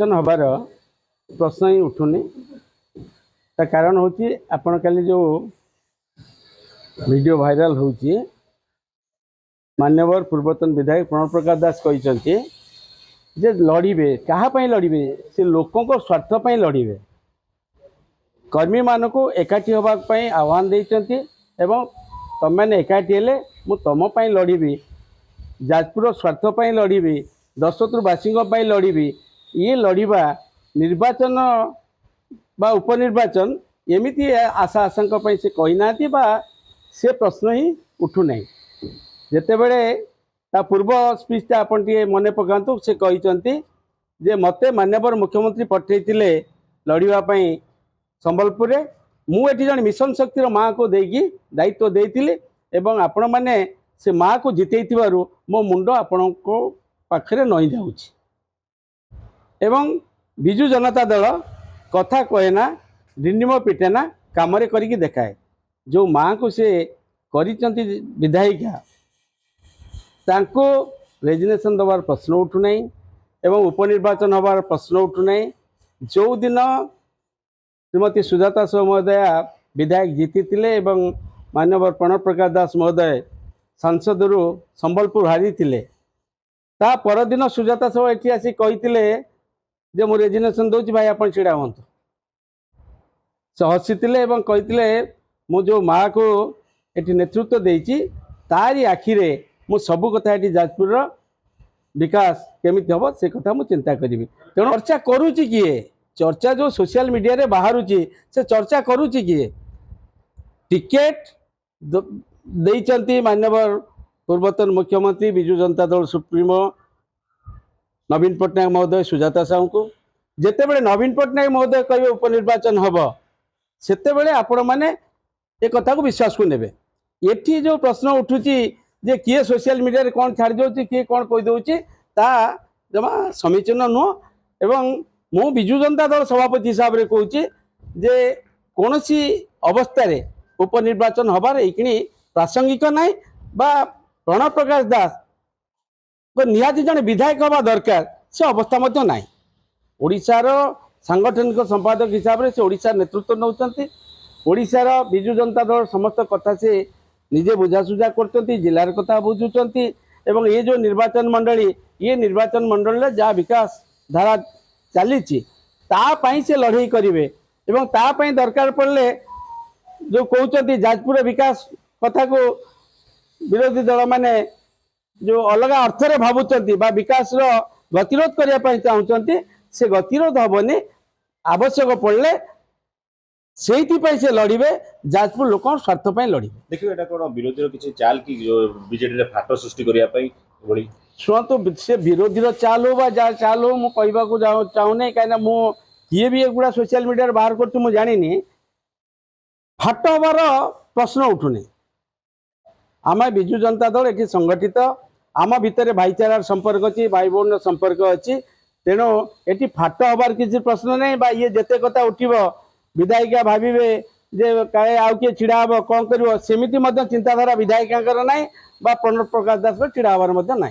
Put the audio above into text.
निर्वाचन हबार प्रश्न ही उठुनी। ता कारण होची आपण काली जो वीडियो वायरल होची मान्यवर पूर्वतन विधायक प्रणव प्रकाश दास कहते जे लड़े क्या लड़े से लोकों को स्वार्थ पर लड़े कर्मी मान को एकाठी होगापी आह्वान देते एवं तुम मैंने एकाठी हेले मु तुम लड़बी जाजपुर स्वार्थ पर लड़बी दशरथवासी लड़बी ये लड़वा निर्वाचन बा उपनिर्वाचन एमती आशा आशंक से कहीना से प्रश्न ही उठुना जिते बड़े ता पूर्व स्पीचटा आपन टे मन पकातु से कहते जे मते मान्यवर मुख्यमंत्री पठे लड़ापी संबलपुर मुझे जन मिशन शक्तिर माँ को देकी दायित्व देती एवं आपण मैंने से माँ को जिते मो मुंड आपण पाखे नई जाऊँगी एवं बिजु जनता दल कथा कहेना डिंडिम पिटेना काम करके देखाए जो माँ को से करिचंती विधायिका तांको रेजिग्नेशन दबार प्रश्न उठुना एवं उपनिर्वाचन हबार प्रश्न उठुना जो दिन श्रीमती सुजाता साहू महोदया विधायक जीति एवं मान्यवर प्रणव प्रकाश दास महोदय सांसद रु संबलपुर हारी ता परदिन सुजाता साहू ये आसी कही जे मु रेजिग्नेशन दूसरी भाई आप छिड़ा हूँ से हसीते कहते मु जो माँ को ये नेतृत्व देती तारी आखिरे मु सबू कथा ये जाजपुर विकास केमी हम से कथा मु चिंता करी तेणु चर्चा करुच्ची किए चर्चा जो सोशल मीडिया रे बाहर से चर्चा करुच्ची किए टिकेट देइचंती मान्यवर पूर्वतन मुख्यमंत्री विजु जनता दल सुप्रीमो नवीन पट्टनायक महोदय सुजाता साहू को जिते बड़े नवीन पट्टनायक महोदय कहे उपनिर्वाचन हम सेते बड़े आपण मैंने ये कथा को विश्वास को नेबे एठी जो प्रश्न उठुची जे किए सोशल मीडिया रे कौन छाड़ जाऊँगी किए कौन कही दौची ता जमा समीचीन नुह एवं मु विजु जनता दल सभापति हिसाब से कहूँ जे कौन सी अवस्था उपनिर्वाचन हबार ये प्रासंगिक नाई बा प्रणव प्रकाश दास तो निहाती जन विधायक हवा दरकार से अवस्था मध्य नाई ओडिशार सांगठनिक संपादक हिसाब से ओडिशा नेतृत्व नौकरी ओडिशार विजु जनता दल समस्त कथा से निजे बुझासुझा करते जिलार कथा बुझुंट एवं ये जो निर्वाचन मंडली ये निर्वाचन मंडल जहाँ विकास धारा चली से लड़ाई करेंगे एवं तापाई दरकार पड़े जो कहते जाजपुर विकास कथा को विरोधी दल माने जो अलग अर्थरे भावुंट विकास गतिरोध करने चाहते से गतिरोध हेनी आवश्यक पड़े से लड़े जाजपुर लोक स्वार्थ लड़े देखिए एटा कोन विरोधी किसी चाल की बीजेडी फाट सृष्टि करने शुणु से विरोधी चाल हो जहाँ चाल हो मुझे चाहूना कहीं किए भी एगुड़ा सोशल मीडिया बाहर कर जानी फाट हबार प्रश्न उठुनी आम विजु जनता दल ये संगठित आम भितर भाईचारार संपर्क अच्छी भाई भौन संपर्क अच्छी तेणु ये फाट हबार किसी प्रश्न नहीं ये जिते कथा उठब विधायिका भावे जे काले आउ किए छिड़ा हम कौन कर सेमती चिंताधारा विधायिका ना प्रणव प्रकाश दास छिड़ा हबार ना।